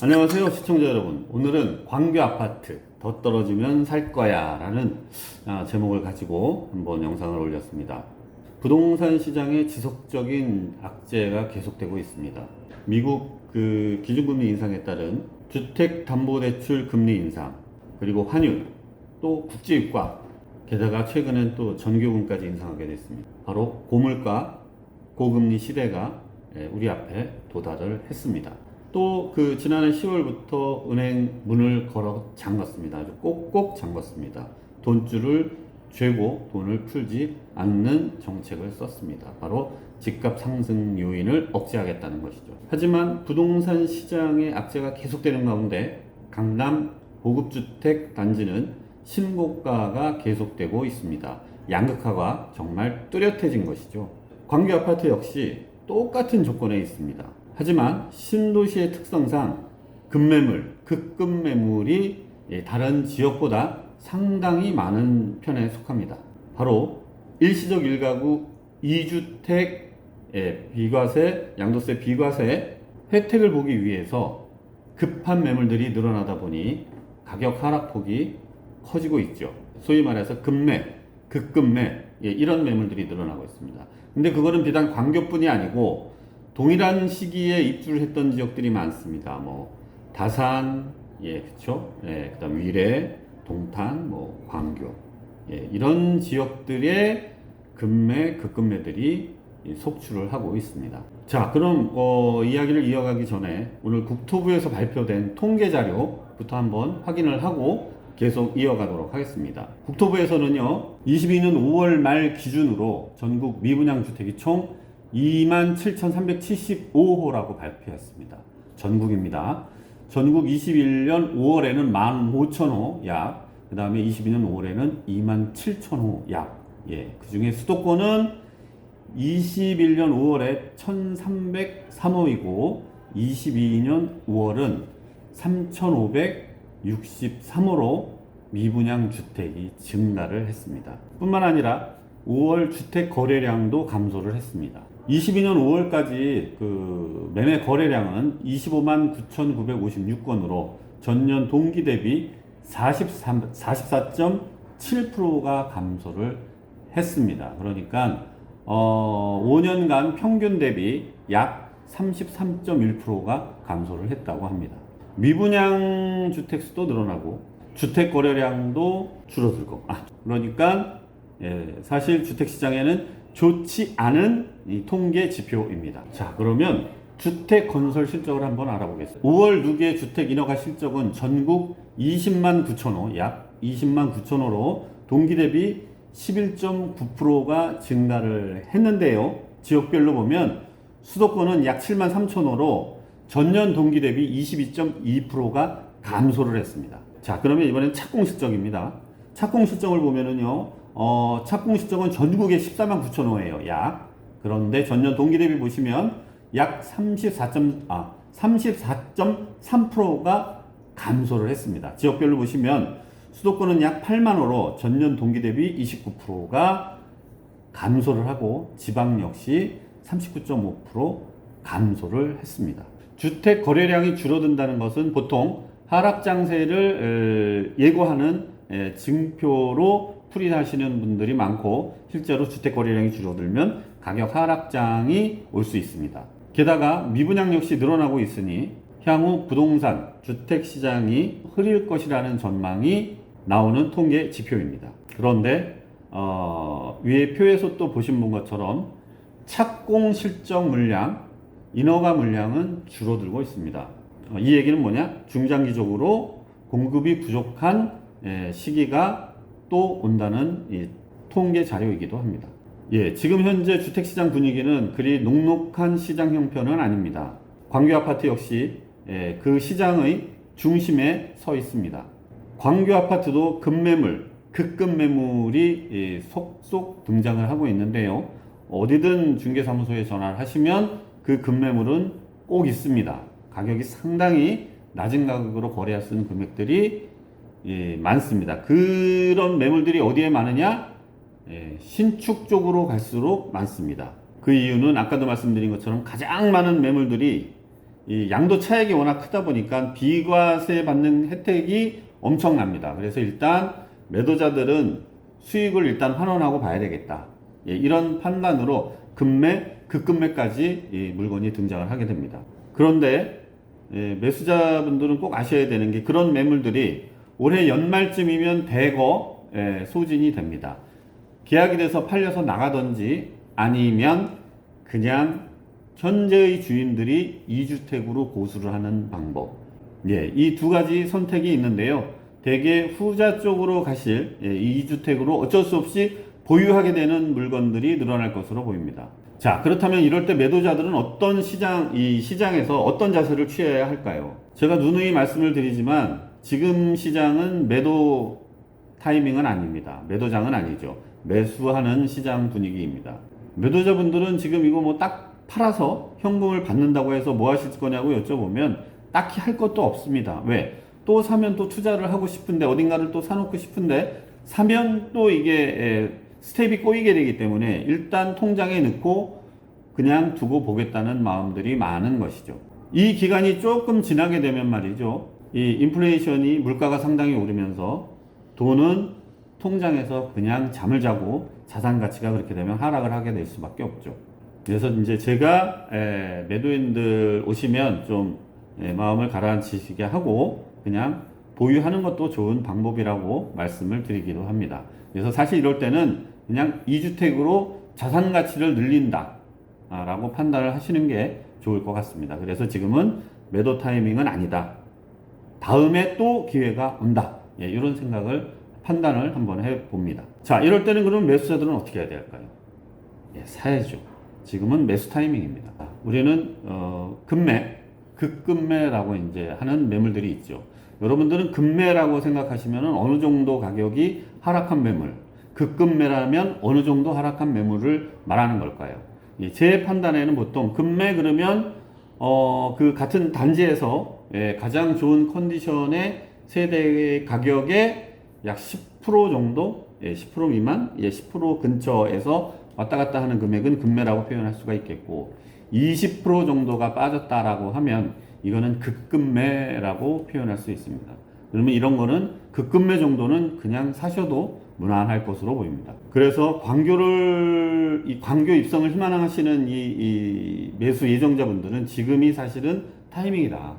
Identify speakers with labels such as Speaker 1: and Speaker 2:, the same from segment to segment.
Speaker 1: 안녕하세요 시청자 여러분. 오늘은 광교 아파트 더 떨어지면 살 거야 라는 제목을 가지고 한번 영상을 올렸습니다. 부동산 시장의 지속적인 악재가 계속되고 있습니다. 미국 기준금리 인상에 따른 주택담보대출 금리 인상, 그리고 환율, 또 국제유가, 게다가 최근엔 또 전기요금까지 인상하게 됐습니다. 바로 고물가, 고금리 시대가 우리 앞에 도달을 했습니다. 또 지난해 10월부터 은행 문을 걸어 잠갔습니다. 아주 꼭꼭 잠갔습니다. 돈줄을 죄고 돈을 풀지 않는 정책을 썼습니다. 바로 집값 상승 요인을 억제하겠다는 것이죠. 하지만 부동산 시장의 악재가 계속되는 가운데 강남 고급주택 단지는 신고가가 계속되고 있습니다. 양극화가 정말 뚜렷해진 것이죠. 광교 아파트 역시 똑같은 조건에 있습니다. 하지만 신도시의 특성상 급매물, 급급매물이 다른 지역보다 상당히 많은 편에 속합니다. 바로 일시적 1가구 2주택 비과세, 양도세 비과세 혜택을 보기 위해서 급한 매물들이 늘어나다 보니 가격 하락폭이 커지고 있죠. 소위 말해서 급매, 급급매 이런 매물들이 늘어나고 있습니다. 근데 그거는 비단 광교뿐이 아니고 동일한 시기에 입주를 했던 지역들이 많습니다. 다산, 그쵸? 그다음 위례, 동탄, 광교, 이런 지역들의 급매, 급급매들이 속출을 하고 있습니다. 자, 그럼 이야기를 이어가기 전에 오늘 국토부에서 발표된 통계 자료부터 한번 확인을 하고 계속 이어가도록 하겠습니다. 국토부에서는요, 22년 5월 말 기준으로 전국 미분양 주택이 총 27,375호라고 발표했습니다. 전국입니다. 전국 21년 5월에는 15,000호 약, 그 다음에 22년 5월에는 27,000호 약, 그 중에 수도권은 21년 5월에 1,303호이고 22년 5월은 3,563호로 미분양 주택이 증가를 했습니다. 뿐만 아니라 5월 주택 거래량도 감소를 했습니다. 22년 5월까지 매매 거래량은 25만 9,956건으로 전년 동기 대비 44.7%가 감소를 했습니다. 그러니까 5년간 평균 대비 약 33.1%가 감소를 했다고 합니다. 미분양 주택 수도 늘어나고 주택 거래량도 줄어들고, 그러니까 사실 주택시장에는 좋지 않은 이 통계 지표입니다. 자, 그러면 주택 건설 실적을 한번 알아보겠습니다. 5월 누계 주택 인허가 실적은 전국 20만 9천호, 약 20만 9천호로 동기 대비 11.9%가 증가를 했는데요. 지역별로 보면 수도권은 약 7만 3천호로 전년 동기 대비 22.2%가 감소를 했습니다. 자, 그러면 이번엔 착공 실적입니다. 착공 실적을 보면은요, 착공 실적은 전국에 14만 9천호예요. 약. 그런데 전년 동기 대비 보시면 약 34.3%가 감소를 했습니다. 지역별로 보시면 수도권은 약 8만 호로 전년 동기 대비 29%가 감소를 하고 지방 역시 39.5% 감소를 했습니다. 주택 거래량이 줄어든다는 것은 보통 하락 장세를 예고하는 징표로 풀이하시는 분들이 많고, 실제로 주택 거래량이 줄어들면 가격 하락장이 올 수 있습니다. 게다가 미분양 역시 늘어나고 있으니 향후 부동산 주택 시장이 흐릴 것이라는 전망이 나오는 통계 지표입니다. 그런데 위에 표에서 또 보신 것처럼 착공 실적 물량, 인허가 물량은 줄어들고 있습니다. 이 얘기는 뭐냐? 중장기적으로 공급이 부족한 시기가 또 온다는 이 통계 자료이기도 합니다. 지금 현재 주택시장 분위기는 그리 녹록한 시장 형편은 아닙니다. 광교 아파트 역시 그 시장의 중심에 서 있습니다. 광교 아파트도 급매물, 급급매물이 속속 등장을 하고 있는데요. 어디든 중개사무소에 전화를 하시면 그 급매물은 꼭 있습니다. 가격이 상당히 낮은 가격으로 거래할 수 있는 금액들이 많습니다. 그런 매물들이 어디에 많으냐? 신축 쪽으로 갈수록 많습니다. 그 이유는 아까도 말씀드린 것처럼 가장 많은 매물들이 이 양도 차익이 워낙 크다 보니까 비과세 받는 혜택이 엄청납니다. 그래서 일단 매도자들은 수익을 일단 환원하고 봐야 되겠다. 예, 이런 판단으로 급매까지 이 물건이 등장을 하게 됩니다. 그런데 예, 매수자분들은 꼭 아셔야 되는 게 그런 매물들이 올해 연말쯤이면 대거 소진이 됩니다. 계약이 돼서 팔려서 나가든지 아니면 그냥 현재의 주인들이 2주택으로 고수를 하는 방법. 예, 이 두 가지 선택이 있는데요. 대개 후자 쪽으로 가실 2주택으로 어쩔 수 없이 보유하게 되는 물건들이 늘어날 것으로 보입니다. 자, 그렇다면 이럴 때 매도자들은 이 시장에서 어떤 자세를 취해야 할까요? 제가 누누이 말씀을 드리지만 지금 시장은 매도 타이밍은 아닙니다. 매도장은 아니죠. 매수하는 시장 분위기입니다. 매도자분들은 지금 이거 뭐 딱 팔아서 현금을 받는다고 해서 뭐 하실 거냐고 여쭤보면 딱히 할 것도 없습니다. 왜? 또 사면 또 투자를 하고 싶은데 어딘가를 또 사놓고 싶은데 사면 또 이게 스텝이 꼬이게 되기 때문에 일단 통장에 넣고 그냥 두고 보겠다는 마음들이 많은 것이죠. 이 기간이 조금 지나게 되면 말이죠. 이 인플레이션이 물가가 상당히 오르면서 돈은 통장에서 그냥 잠을 자고 자산 가치가 그렇게 되면 하락을 하게 될 수밖에 없죠. 그래서 이제 제가 매도인들 오시면 좀 마음을 가라앉히시게 하고 그냥 보유하는 것도 좋은 방법이라고 말씀을 드리기도 합니다. 그래서 사실 이럴 때는 그냥 2주택으로 자산 가치를 늘린다 라고 판단을 하시는 게 좋을 것 같습니다. 그래서 지금은 매도 타이밍은 아니다. 다음에 또 기회가 온다. 예, 이런 판단을 한번 해봅니다. 자, 이럴 때는 그럼 매수자들은 어떻게 해야 될까요? 예, 사야죠. 지금은 매수 타이밍입니다. 우리는 급매라고 이제 하는 매물들이 있죠. 여러분들은 급매라고 생각하시면 어느 정도 가격이 하락한 매물, 급급매라면 어느 정도 하락한 매물을 말하는 걸까요? 예, 제 판단에는 보통 급매 그러면 그 같은 단지에서 가장 좋은 컨디션의 세대 가격의 약 10% 정도, 10% 미만, 10% 근처에서 왔다 갔다 하는 금액은 급매라고 표현할 수가 있겠고 20% 정도가 빠졌다라고 하면 이거는 급급매라고 표현할 수 있습니다. 그러면 이런 거는 급급매 정도는 그냥 사셔도 무난할 것으로 보입니다. 그래서 광교 입성을 희망하시는 이 매수 예정자분들은 지금이 사실은 타이밍이다.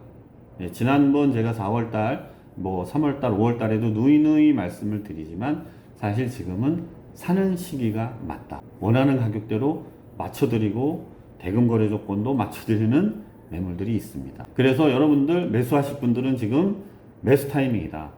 Speaker 1: 예, 지난번 제가 4월달, 뭐 3월달, 5월달에도 누이누이 말씀을 드리지만 사실 지금은 사는 시기가 맞다. 원하는 가격대로 맞춰드리고 대금 거래 조건도 맞춰드리는 매물들이 있습니다. 그래서 여러분들 매수하실 분들은 지금 매수 타이밍이다.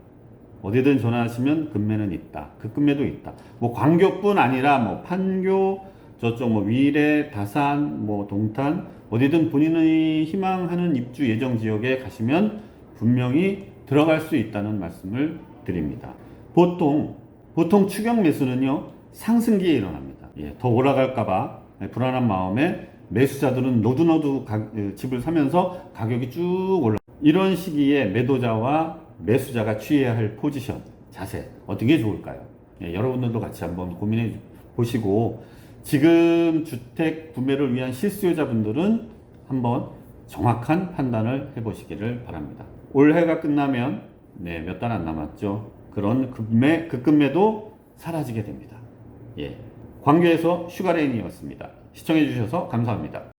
Speaker 1: 어디든 전화하시면 급매는 있다. 급매도 있다. 뭐 광교뿐 아니라 뭐 판교, 저쪽 뭐 위례, 다산, 뭐 동탄 어디든 본인의 희망하는 입주 예정 지역에 가시면 분명히 들어갈 수 있다는 말씀을 드립니다. 보통 추격 매수는요 상승기에 일어납니다. 예, 더 올라갈까봐 불안한 마음에 매수자들은 노두노두 집을 사면서 가격이 쭉 올라. 이런 시기에 매도자와 매수자가 취해야 할 포지션, 자세 어떻게 좋을까요? 예, 여러분들도 같이 한번 고민해 보시고 지금 주택 구매를 위한 실수요자분들은 한번 정확한 판단을 해보시기를 바랍니다. 올해가 끝나면 몇 달 안 남았죠. 그런 급매도 사라지게 됩니다. 예, 광교에서 슈가레인이었습니다. 시청해 주셔서 감사합니다.